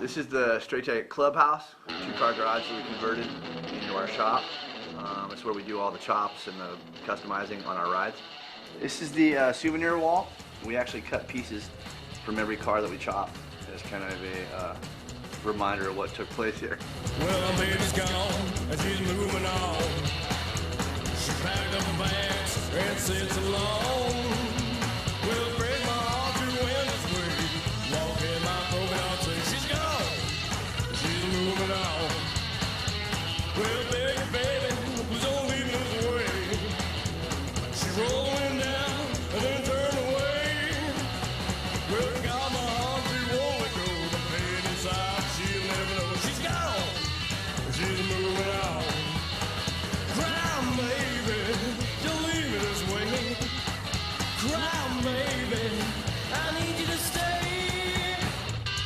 This is the Straight Tight Clubhouse, two-car garage that we converted into our shop. It's where we do all the chops and the customizing on our rides. This is the souvenir wall. We actually cut pieces from every car that we chop as kind of a reminder of what took place here. Well, baby's gone and she's moving on. She packed up her bags and said so long. Well, break my heart to win this way. Walk in my broken heart, say she's gone. She's moving on. Well, baby, was only leading us away. She rolling down and then turned away. Well, got my heart, she won't let go. The pain inside, she'll never know. She's gone. She's moving on. Cry, baby, don't leave me this way. Cry, baby, I need you to stay.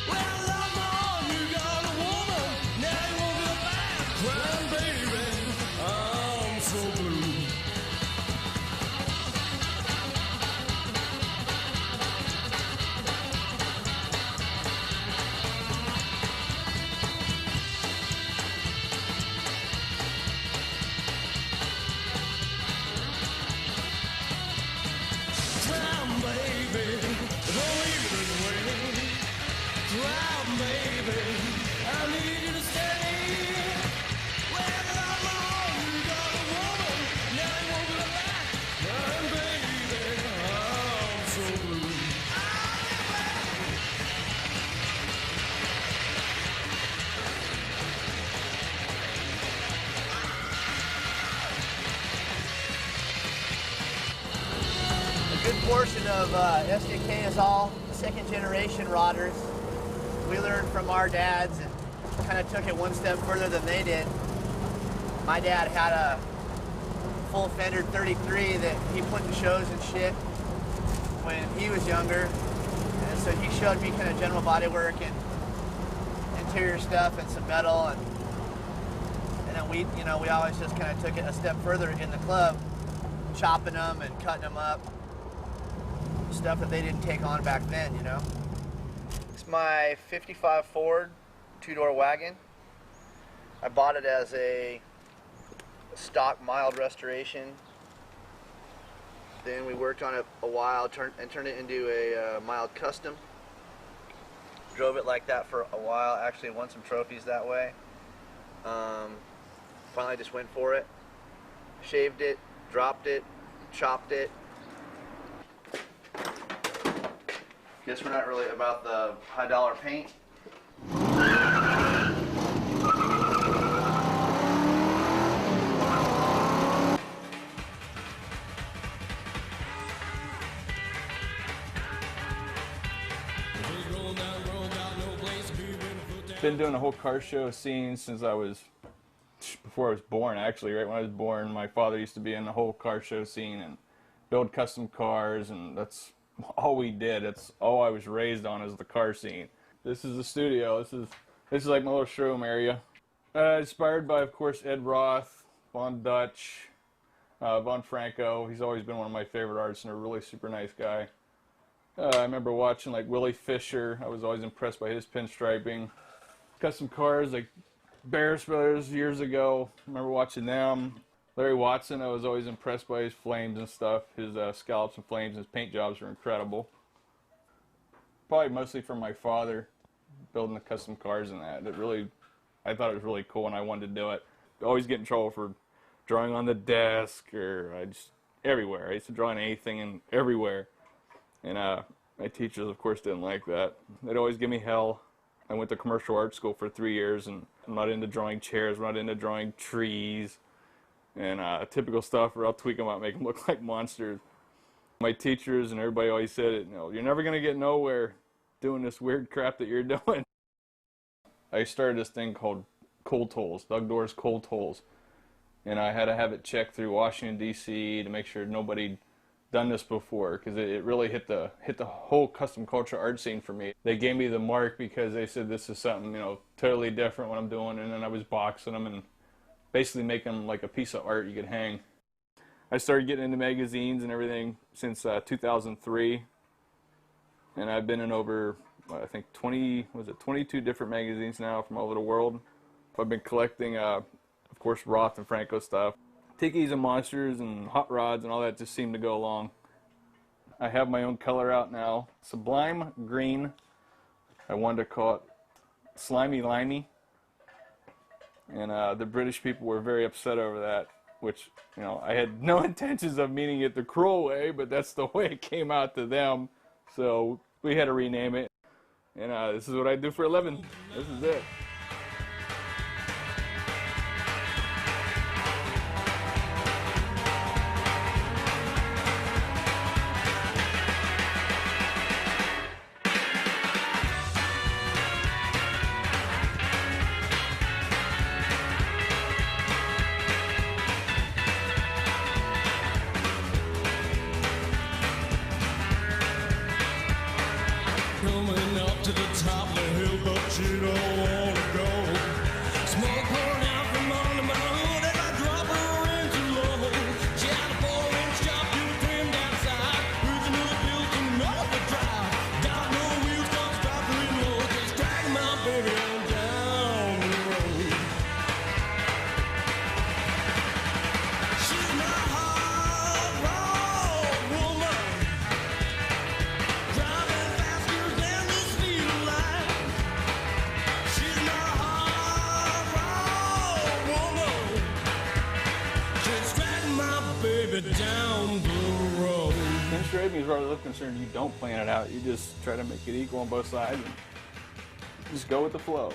Well, I love my heart, you got a woman, now you won't go back. Cry, baby, I'm so blue. A good portion of SJK is all second generation rodders. We learned from our dads and kind of took it one step further than they did. My dad had a full fender 33 that he put in shows and shit when he was younger. And so he showed me kind of general body work and interior stuff and some metal, and then we always just kind of took it a step further in the club, chopping them and cutting them up. Stuff that they didn't take on back then, you know. It's my 55 Ford two-door wagon. I bought it as a stock mild restoration. Then we worked on it a while and turned it into a mild custom. Drove it like that for a while. Actually won some trophies that way. Finally just went for it. Shaved it, dropped it, chopped it. Guess we're not really about the high dollar paint. Been doing the whole car show scene since before I was born, actually. Right when I was born, my father used to be in the whole car show scene and build custom cars, and that's all we did. That's all I was raised on, is the car scene. This is the studio. This is like my little showroom area. Inspired by, of course, Ed Roth, Von Dutch, Von Franco. He's always been one of my favorite artists and a really super nice guy. I remember watching like Willie Fisher. I was always impressed by his pinstriping. Custom cars like Barris Brothers years ago. I remember watching them. Larry Watson, I was always impressed by his flames and stuff. His scallops and flames, his paint jobs were incredible. Probably mostly from my father, building the custom cars and that. I thought it was really cool and I wanted to do it. I always get in trouble for drawing on the desk or everywhere. I used to draw on anything and everywhere. And my teachers, of course, didn't like that. They'd always give me hell. I went to commercial art school for 3 years, and I'm not into drawing chairs, I'm not into drawing trees, and typical stuff where I'll tweak them out, make them look like monsters. My teachers and everybody always said, you're never going to get nowhere doing this weird crap that you're doing. I started this thing called Cold Tools, Doug Dorr's Cold Tools, and I had to have it checked through Washington, D.C. to make sure nobody done this before, because it really hit the whole custom culture art scene for me. They gave me the mark because they said this is something totally different what I'm doing, and then I was boxing them and basically making them like a piece of art you could hang. I started getting into magazines and everything since 2003, and I've been in over I think 22 different magazines now from all over the world. I've been collecting, of course, Roth and Franco stuff. Tickies and monsters and hot rods and all that just seem to go along. I have my own color out now, Sublime Green. I wanted to call it Slimy Limey. And the British people were very upset over that, which, you know, I had no intentions of meaning it the cruel way, but that's the way it came out to them. So we had to rename it. And this is what I do for a living. This is it. Coming up to the top of the hill, but you don't wanna go. Smoke pouring out from under my hood as I drop her in too low. She had a 4-inch chop, you trimmed outside. With another built and overdrive. Got no wheels, cause drop her in low. Just dragging my baby on down the road. She's my hard road woman. Driving faster than the speed of light. She's my hard road woman. She's dragging my baby down the road. Pinstriping, as far as I'm concerned, you don't plan it out. You just try to make it equal on both sides and just go with the flow.